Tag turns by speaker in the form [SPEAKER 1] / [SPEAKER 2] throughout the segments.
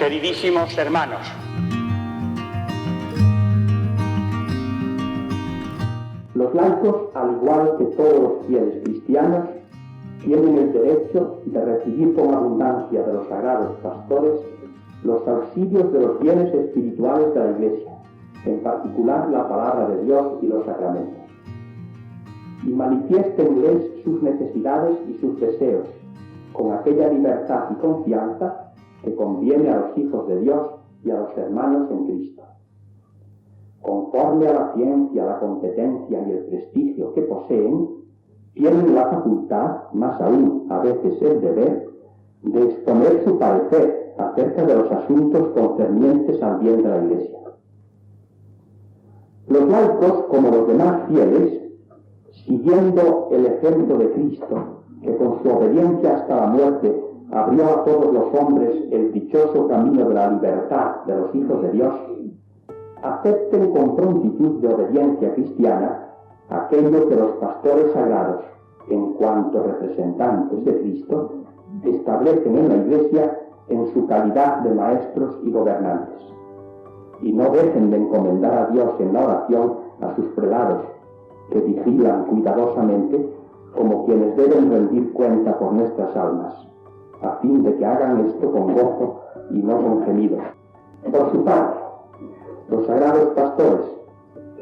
[SPEAKER 1] Queridísimos hermanos,
[SPEAKER 2] los laicos, al igual que todos los fieles cristianos, tienen el derecho de recibir con abundancia de los sagrados pastores los auxilios de los bienes espirituales de la Iglesia, en particular la palabra de Dios y los sacramentos, y manifiéstenles sus necesidades y sus deseos, con aquella libertad y confianza que conviene a los hijos de Dios y a los hermanos en Cristo. Conforme a la ciencia, la competencia y el prestigio que poseen, tienen la facultad, más aún a veces el deber, de exponer su parecer acerca de los asuntos concernientes al bien de la Iglesia. Los laicos, como los demás fieles, siguiendo el ejemplo de Cristo, que con su obediencia hasta la muerte abrió a todos los hombres el dichoso camino de la libertad de los hijos de Dios, acepten con prontitud de obediencia cristiana aquello que los pastores sagrados, en cuanto representantes de Cristo, establecen en la Iglesia en su calidad de maestros y gobernantes. Y no dejen de encomendar a Dios en la oración a sus prelados, que vigilan cuidadosamente como quienes deben rendir cuenta por nuestras almas, a fin de que hagan esto con gozo y no con gemidos. Por su parte, los sagrados pastores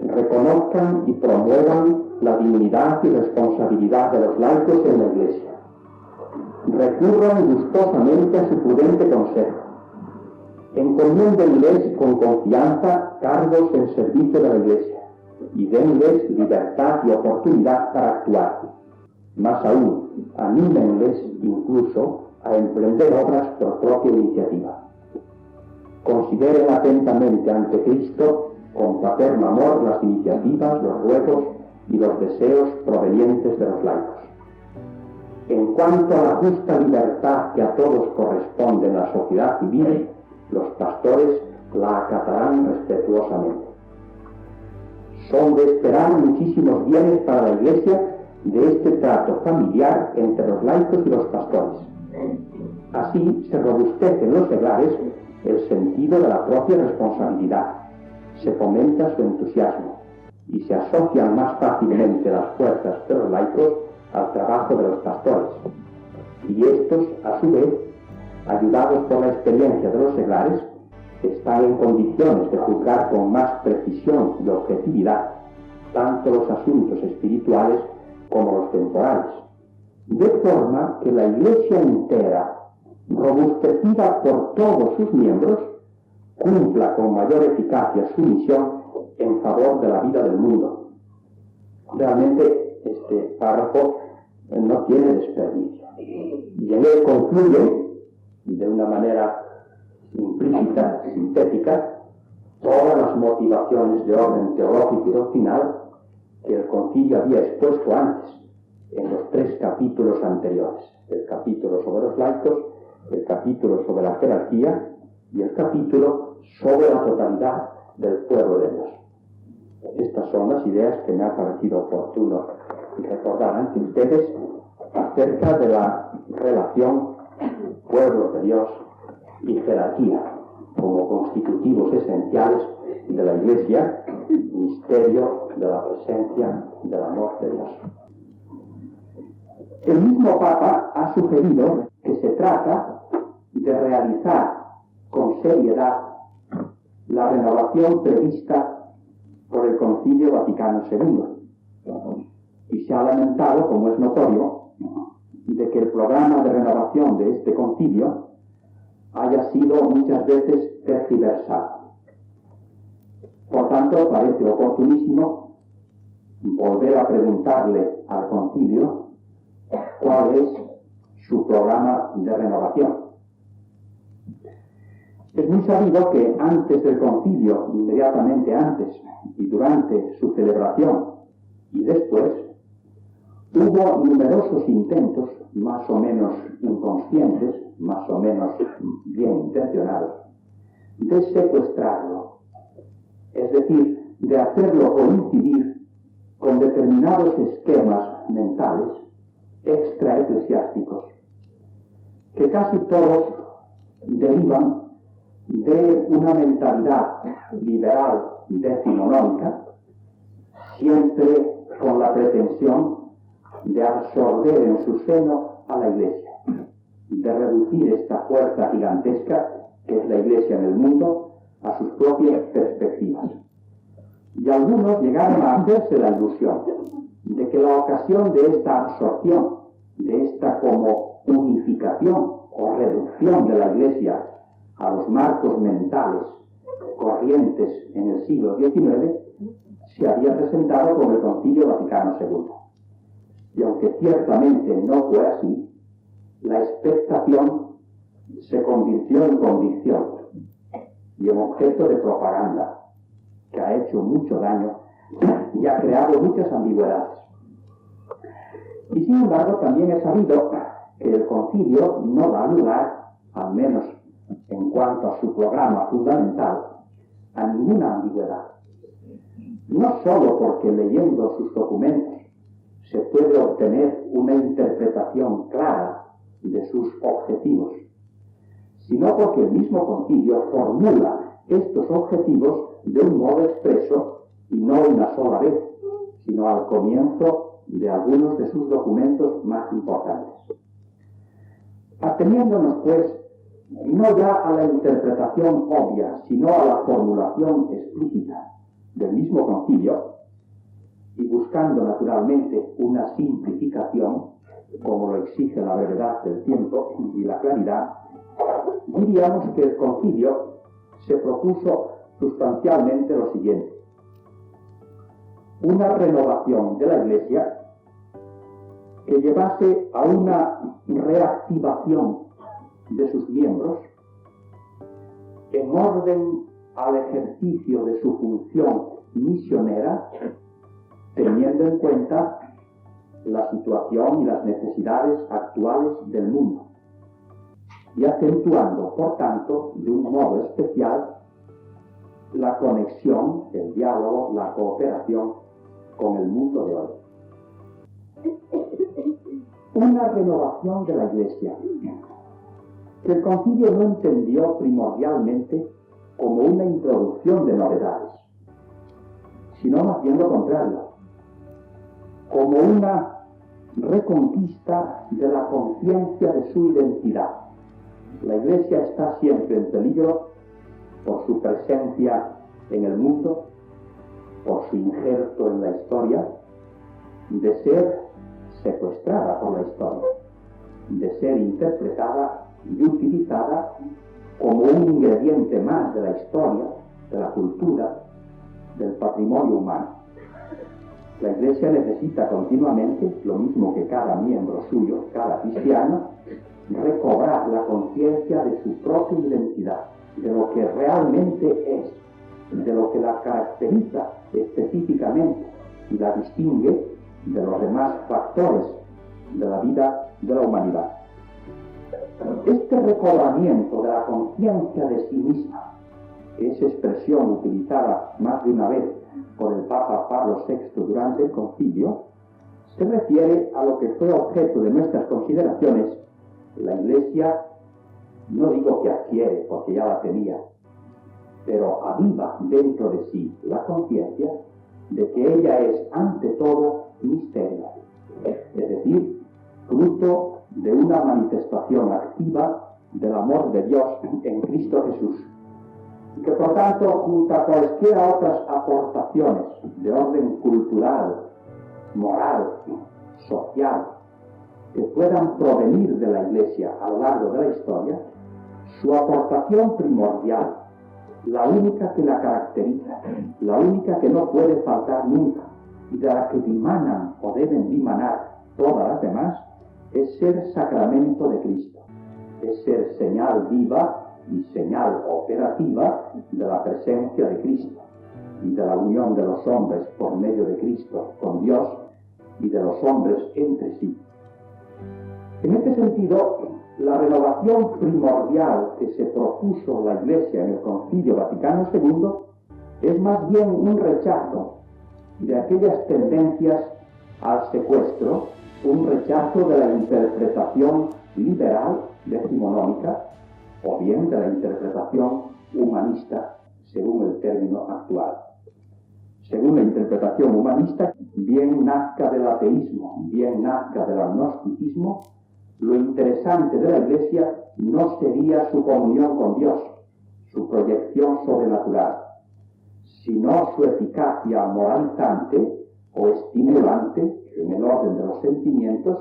[SPEAKER 2] reconozcan y promuevan la dignidad y responsabilidad de los laicos en la Iglesia. Recurran gustosamente a su prudente consejo. Encomiéndenles con confianza cargos en servicio de la Iglesia y denles libertad y oportunidad para actuar. Más aún, anímenles incluso a emprender obras por propia iniciativa. Consideren atentamente ante Cristo con paterno amor las iniciativas, los ruegos y los deseos provenientes de los laicos. En cuanto a la justa libertad que a todos corresponde en la sociedad civil, los pastores la acatarán respetuosamente. Son de esperar muchísimos bienes para la Iglesia de este trato familiar entre los laicos y los pastores. Así se robustece en los seglares el sentido de la propia responsabilidad, se fomenta su entusiasmo y se asocian más fácilmente las fuerzas de los laicos al trabajo de los pastores. Y estos, a su vez, ayudados por la experiencia de los seglares, están en condiciones de juzgar con más precisión y objetividad tanto los asuntos espirituales como los temporales, de forma que la Iglesia entera, robustecida por todos sus miembros, cumpla con mayor eficacia su misión en favor de la vida del mundo. Realmente este párrafo no tiene desperdicio. Y en él concluye, de una manera implícita, sintética, todas las motivaciones de orden teológico y doctrinal que el concilio había expuesto antes, en los 3 capítulos anteriores: el capítulo sobre los laicos, el capítulo sobre la jerarquía y el capítulo sobre la totalidad del pueblo de Dios. Estas son las ideas que me ha parecido oportuno recordar ante ustedes acerca de la relación pueblo de Dios y jerarquía como constitutivos esenciales de la Iglesia, misterio de la presencia del amor de Dios. El mismo Papa ha sugerido que se trata de realizar con seriedad la renovación prevista por el Concilio Vaticano II, y se ha lamentado, como es notorio, de que el programa de renovación de este concilio haya sido muchas veces tergiversado. Por tanto, parece oportunísimo volver a preguntarle al concilio cuál es su programa de renovación. Es muy sabido que antes del concilio, inmediatamente antes y durante su celebración y después, hubo numerosos intentos, más o menos inconscientes, más o menos bien intencionados, de secuestrarlo, es decir, de hacerlo coincidir con determinados esquemas mentales extraeclesiásticos, que casi todos derivan de una mentalidad liberal decimonónica, siempre con la pretensión de absorber en su seno a la Iglesia, de reducir esta fuerza gigantesca que es la Iglesia en el mundo a sus propias perspectivas. Y algunos llegaron a hacerse la ilusión de que la ocasión de esta absorción, de esta como unificación o reducción de la Iglesia a los marcos mentales corrientes en el siglo XIX, se había presentado con el Concilio Vaticano II. Y aunque ciertamente no fue así, la expectación se convirtió en convicción y en objeto de propaganda que ha hecho mucho daño y ha creado muchas ambigüedades. Y sin embargo también he sabido que el concilio no da lugar, al menos en cuanto a su programa fundamental, a ninguna ambigüedad. No solo porque leyendo sus documentos se puede obtener una interpretación clara de sus objetivos, sino porque el mismo concilio formula estos objetivos de un modo expreso y no una sola vez, sino al comienzo de algunos de sus documentos más importantes. Ateniéndonos, pues, no ya a la interpretación obvia, sino a la formulación explícita del mismo concilio, y buscando naturalmente una simplificación, como lo exige la brevedad del tiempo y la claridad, diríamos que el concilio se propuso sustancialmente lo siguiente: una renovación de la Iglesia que llevase a una reactivación de sus miembros en orden al ejercicio de su función misionera, teniendo en cuenta la situación y las necesidades actuales del mundo, y acentuando, por tanto, de un modo especial, la conexión, el diálogo, la cooperación con el mundo de hoy. Una renovación de la Iglesia que el concilio no entendió primordialmente como una introducción de novedades, sino más bien lo contrario, como una reconquista de la conciencia de su identidad. La Iglesia está siempre en peligro por su presencia en el mundo, por su injerto en la historia, de ser secuestrada por la historia, de ser interpretada y utilizada como un ingrediente más de la historia, de la cultura, del patrimonio humano. La Iglesia necesita continuamente, lo mismo que cada miembro suyo, cada cristiano, recobrar la conciencia de su propia identidad, de lo que realmente es, de lo que la caracteriza específicamente y la distingue de los demás factores de la vida de la humanidad. Este recobramiento de la conciencia de sí misma, esa expresión utilizada más de una vez por el Papa Pablo VI durante el concilio, se refiere a lo que fue objeto de nuestras consideraciones. La Iglesia, no digo que adquiere, porque ya la tenía, pero aviva dentro de sí la conciencia de que ella es ante todo misterio, es decir, fruto de una manifestación activa del amor de Dios en Cristo Jesús, y que por tanto, junto a cualquiera otras aportaciones de orden cultural, moral, social, que puedan provenir de la Iglesia a lo largo de la historia, su aportación primordial, la única que la caracteriza, la única que no puede faltar nunca, y de la que dimanan o deben dimanar todas las demás, es ser sacramento de Cristo, es ser señal viva y señal operativa de la presencia de Cristo y de la unión de los hombres por medio de Cristo con Dios y de los hombres entre sí. En este sentido, la renovación primordial que se propuso la Iglesia en el Concilio Vaticano II es más bien un rechazo de aquellas tendencias al secuestro, un rechazo de la interpretación liberal decimonónica, o bien de la interpretación humanista, según el término actual. Según la interpretación humanista, bien nazca del ateísmo, bien nazca del agnosticismo, lo interesante de la Iglesia no sería su comunión con Dios, su proyección sobrenatural, sino su eficacia moralizante o estimulante en el orden de los sentimientos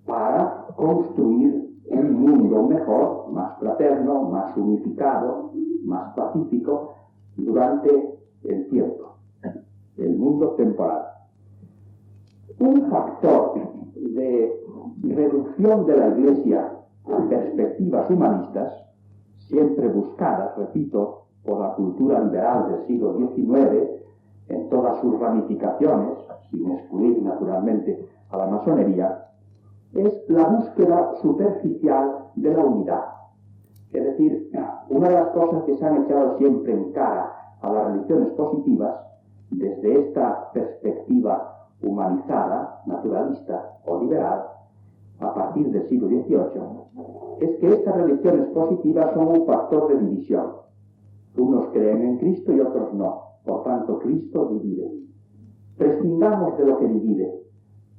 [SPEAKER 2] para construir un mundo mejor, más fraterno, más unificado, más pacífico durante el tiempo, el mundo temporal. Un factor de reducción de la Iglesia a perspectivas humanistas, siempre buscadas, repito, por la cultura liberal del siglo XIX, en todas sus ramificaciones, sin excluir naturalmente a la masonería, es la búsqueda superficial de la unidad. Es decir, una de las cosas que se han echado siempre en cara a las religiones positivas, desde esta perspectiva humanizada, naturalista o liberal, a partir del siglo XVIII, es que estas religiones positivas son un factor de división. Unos creen en Cristo y otros no. Por tanto, Cristo divide. Prescindamos de lo que divide.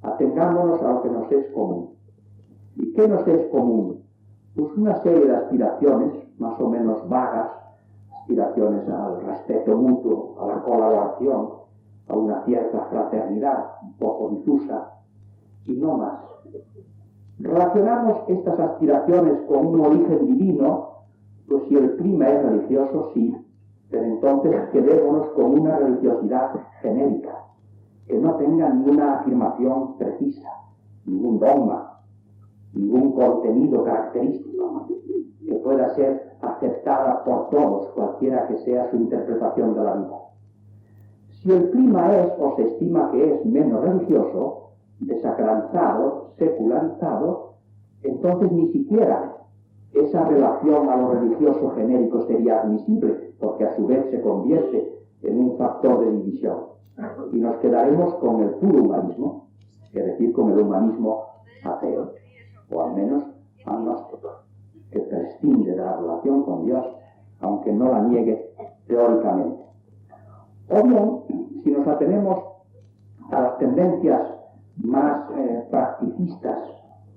[SPEAKER 2] Atengámonos a lo que nos es común. ¿Y qué nos es común? Pues una serie de aspiraciones, más o menos vagas, aspiraciones al respeto mutuo, a la colaboración, a una cierta fraternidad, un poco difusa, y no más. Relacionamos estas aspiraciones con un origen divino, pues si el clima es religioso, sí, pero entonces quedémonos con una religiosidad genérica, que no tenga ninguna afirmación precisa, ningún dogma, ningún contenido característico, que pueda ser aceptada por todos, cualquiera que sea su interpretación de la vida. Si el clima es o se estima que es menos religioso, desacralizado, secularizado, entonces ni siquiera esa relación a lo religioso genérico sería admisible, porque a su vez se convierte en un factor de división. Y nos quedaremos con el puro humanismo, es decir, con el humanismo ateo, o al menos agnóstico, que prescinde de la relación con Dios, aunque no la niegue teóricamente. O bien, si nos atenemos a las tendencias más practicistas,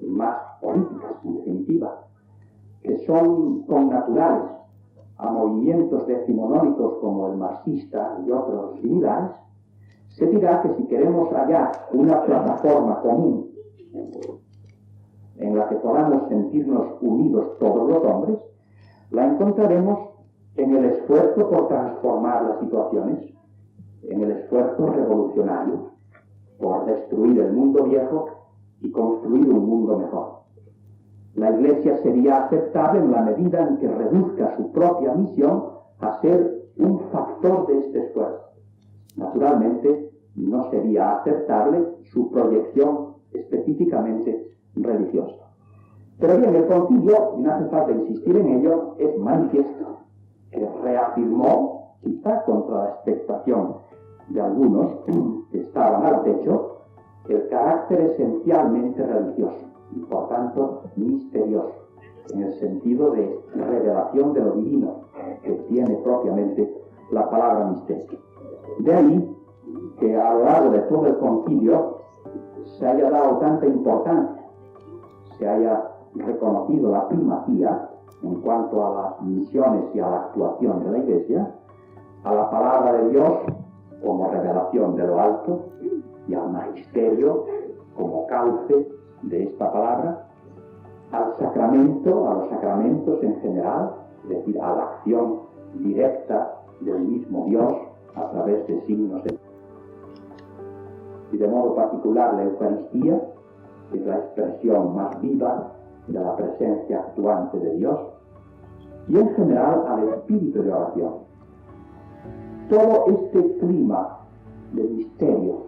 [SPEAKER 2] más políticas, en definitiva, que son connaturales a movimientos decimonónicos como el marxista y otros similares, se dirá que si queremos hallar una plataforma común en la que podamos sentirnos unidos todos los hombres, la encontraremos en el esfuerzo por transformar las situaciones, en el esfuerzo revolucionario por destruir el mundo viejo y construir un mundo mejor. La Iglesia sería aceptable en la medida en que reduzca su propia misión a ser un factor de este esfuerzo. Naturalmente, no sería aceptable su proyección específicamente religiosa. Pero bien, el concilio, y no hace falta insistir en ello, es manifiesto, que reafirmó, quizá contra la expectación de algunos que estaban al techo, el carácter esencialmente religioso y por tanto misterioso, en el sentido de revelación de lo divino que tiene propiamente la palabra misterio. De ahí que a lo largo de todo el concilio se haya dado tanta importancia, se haya reconocido la primacía en cuanto a las misiones y a la actuación de la Iglesia, a la palabra de Dios como revelación de lo alto y al magisterio como cauce de esta palabra, al sacramento, a los sacramentos en general, es decir, a la acción directa del mismo Dios a través de signos y de modo particular la Eucaristía, que es la expresión más viva de la presencia actuante de Dios, y en general al espíritu de oración. Todo este clima de misterio,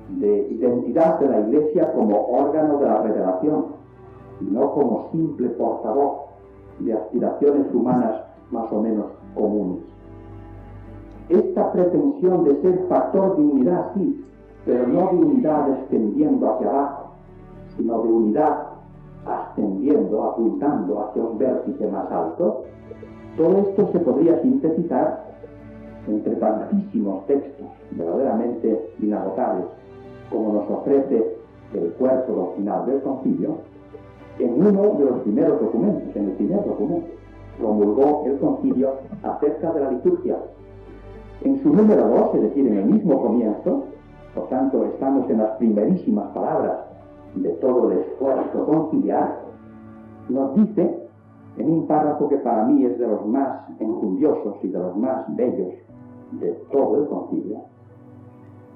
[SPEAKER 2] de identidad de la Iglesia como órgano de la revelación, y no como simple portavoz de aspiraciones humanas más o menos comunes. Esta pretensión de ser factor de unidad, sí, pero no de unidad descendiendo hacia abajo, sino de unidad ascendiendo, apuntando hacia un vértice más alto, Todo esto se podría sintetizar entre tantísimos textos verdaderamente inagotables como nos ofrece el cuerpo doctrinal del concilio, en uno de los primeros documentos, en el primer documento, promulgó el concilio acerca de la liturgia. En su número 2, es decir, en el mismo comienzo, por tanto estamos en las primerísimas palabras de todo el esfuerzo conciliar, nos dice, en un párrafo que para mí es de los más enjundiosos y de los más bellos de todo el concilio,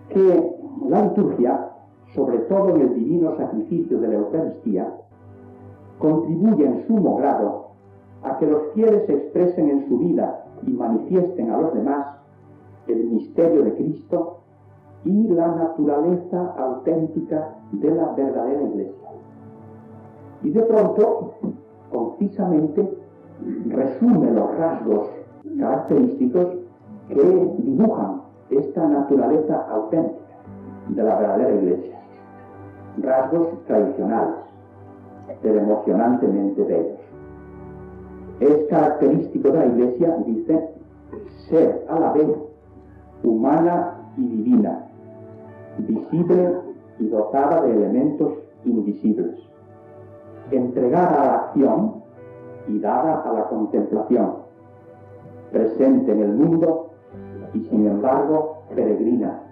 [SPEAKER 2] que la liturgia, sobre todo en el divino sacrificio de la Eucaristía, contribuye en sumo grado a que los fieles expresen en su vida y manifiesten a los demás el misterio de Cristo y la naturaleza auténtica de la verdadera Iglesia. Y de pronto, concisamente, resume los rasgos característicos que dibujan esta naturaleza auténtica de la verdadera Iglesia. Rasgos tradicionales, pero emocionantemente bellos. Es característico de la Iglesia, dice, ser a la vez humana y divina, visible y dotada de elementos invisibles, entregada a la acción y dada a la contemplación, presente en el mundo y sin embargo peregrina.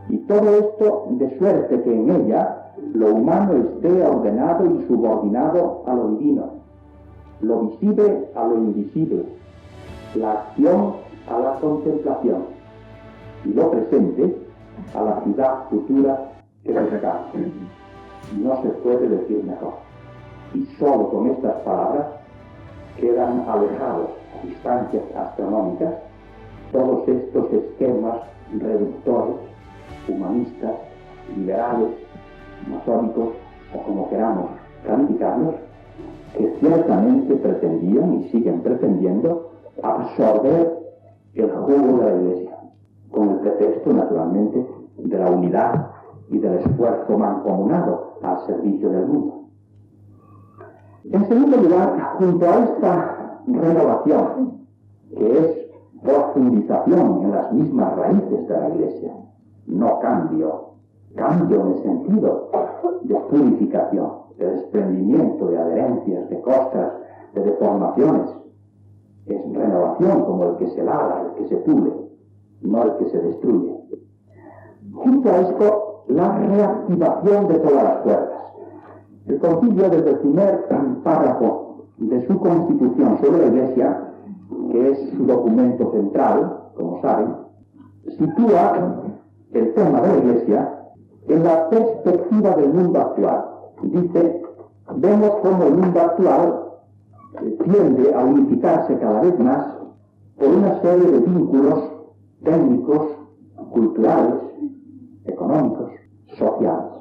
[SPEAKER 2] Y todo esto de suerte que en ella lo humano esté ordenado y subordinado a lo divino, lo visible a lo invisible, la acción a la contemplación y lo presente a la ciudad futura que nos regala. No se puede decir mejor. Y solo con estas palabras quedan alejados a distancias astronómicas todos estos esquemas reductores, humanistas, liberales, masónicos o como queramos calificarlos, que ciertamente pretendían y siguen pretendiendo absorber el jugo de la Iglesia, con el pretexto, naturalmente, de la unidad y del esfuerzo mancomunado al servicio del mundo. En segundo lugar, junto a esta renovación, que es profundización en las mismas raíces de la Iglesia, no cambio en el sentido de purificación, de desprendimiento de adherencias, de costras, de deformaciones. Es renovación como el que se labra, el que se pule, no el que se destruye. Junto a esto, la reactivación de todas las fuerzas. El concilio, desde el primer párrafo de su constitución sobre la Iglesia, que es su documento central, como saben, sitúa el tema de la Iglesia en la perspectiva del mundo actual. Dice, vemos cómo el mundo actual tiende a unificarse cada vez más por una serie de vínculos técnicos, culturales, económicos, sociales.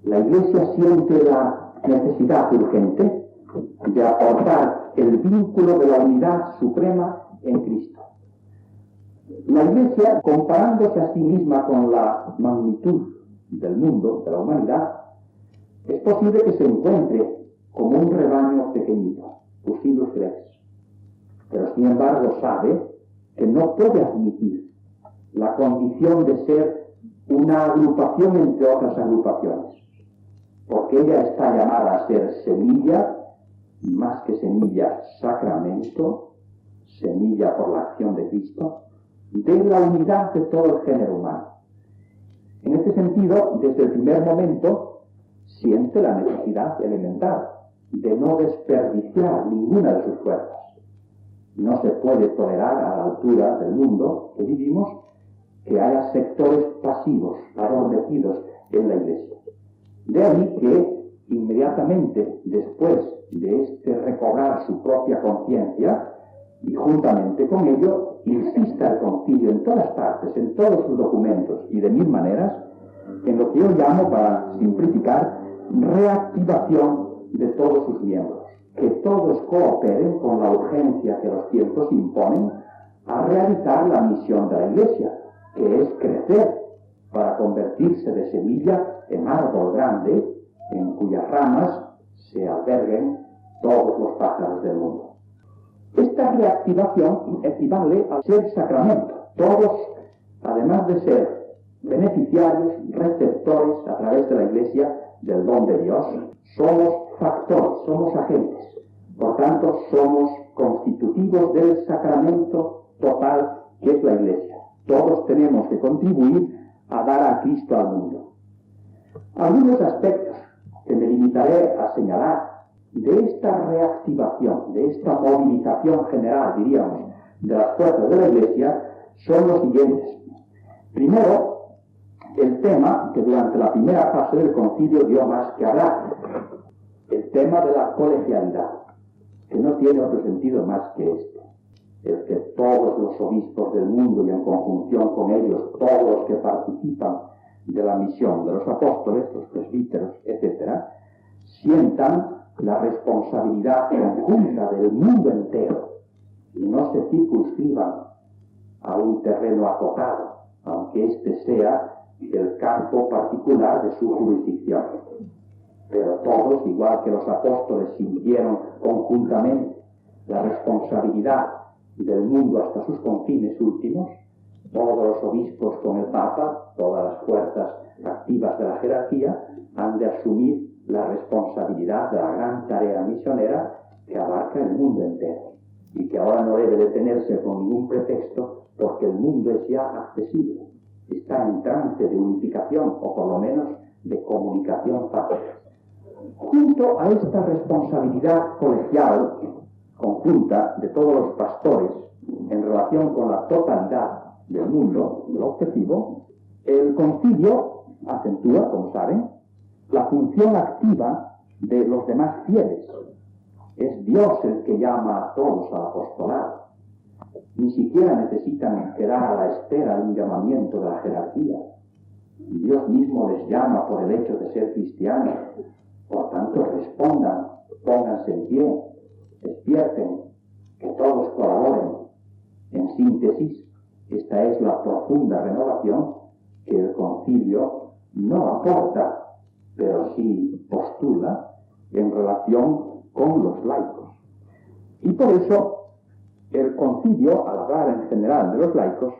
[SPEAKER 2] La Iglesia siente la necesidad urgente de aportar el vínculo de la unidad suprema en Cristo. La Iglesia, comparándose a sí misma con la magnitud del mundo, de la humanidad, es posible que se encuentre como un rebaño pequeñito, Pusillus Rex, pero sin embargo sabe que no puede admitir la condición de ser una agrupación entre otras agrupaciones, porque ella está llamada a ser semilla, y más que semilla, sacramento, semilla por la acción de Cristo, de la unidad de todo el género humano. En este sentido, desde el primer momento, siente la necesidad elemental de no desperdiciar ninguna de sus fuerzas. No se puede tolerar a la altura del mundo que vivimos que haya sectores pasivos, adormecidos en la Iglesia. De ahí que inmediatamente después de este recobrar su propia conciencia, y juntamente con ello, insista el concilio en todas partes, en todos sus documentos y de mil maneras, en lo que yo llamo, para simplificar, reactivación de todos sus miembros, que todos cooperen con la urgencia que los tiempos imponen a realizar la misión de la Iglesia, que es crecer para convertirse de semilla en árbol grande en cuyas ramas se alberguen todos los pájaros del mundo. Esta reactivación equivale al ser sacramento. Todos, además de ser beneficiarios, receptores a través de la Iglesia del don de Dios, somos factores, somos agentes. Por tanto, somos constitutivos del sacramento total que es la Iglesia. Todos tenemos que contribuir a dar a Cristo al mundo. Algunos aspectos que me limitaré a señalar de esta reactivación, de esta movilización general, diríamos, de las fuerzas de la Iglesia, son los siguientes. Primero, el tema que durante la primera fase del concilio dio más que hablar, el tema de la colegialidad, que no tiene otro sentido más que este, el que todos los obispos del mundo y en conjunción con ellos, todos los que participan de la misión de los apóstoles, los presbíteros, etc., sientan la responsabilidad conjunta del mundo entero y no se circunscriban a un terreno acotado, aunque este sea el campo particular de su jurisdicción. Pero todos, igual que los apóstoles, sintieron conjuntamente la responsabilidad del mundo hasta sus confines últimos, todos los obispos con el Papa, todas las fuerzas activas de la jerarquía, han de asumir la responsabilidad de la gran tarea misionera que abarca el mundo entero y que ahora no debe detenerse con ningún pretexto porque el mundo es ya accesible, está en trance de unificación o por lo menos de comunicación fácil. Junto a esta responsabilidad colegial conjunta de todos los pastores en relación con la totalidad del mundo, del objetivo, el concilio acentúa, como saben, la función activa de los demás fieles. Es Dios el que llama a todos al apostolado. Ni siquiera necesitan quedar a la espera de un llamamiento de la jerarquía. Dios mismo les llama por el hecho de ser cristianos. Por tanto, respondan, pónganse en pie, despierten, que todos colaboren. En síntesis, esta es la profunda renovación que el concilio no aporta, pero sí postula en relación con los laicos. Y por eso el concilio, al hablar en general de los laicos,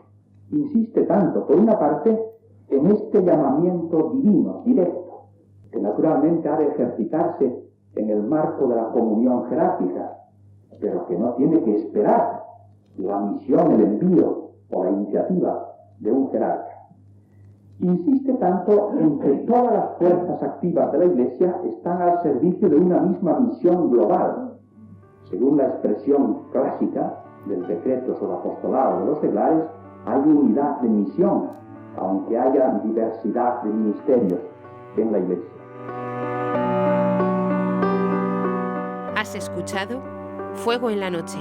[SPEAKER 2] insiste tanto, por una parte, en este llamamiento divino, directo, que naturalmente ha de ejercitarse en el marco de la comunión jerárquica, pero que no tiene que esperar la misión, el envío o la iniciativa de un jerarca. Insiste tanto en que todas las fuerzas activas de la Iglesia están al servicio de una misma misión global. Según la expresión clásica del decreto sobre apostolado de los seglares, hay unidad de misión, aunque haya diversidad de ministerios en la Iglesia.
[SPEAKER 1] Has escuchado Fuego en la Noche,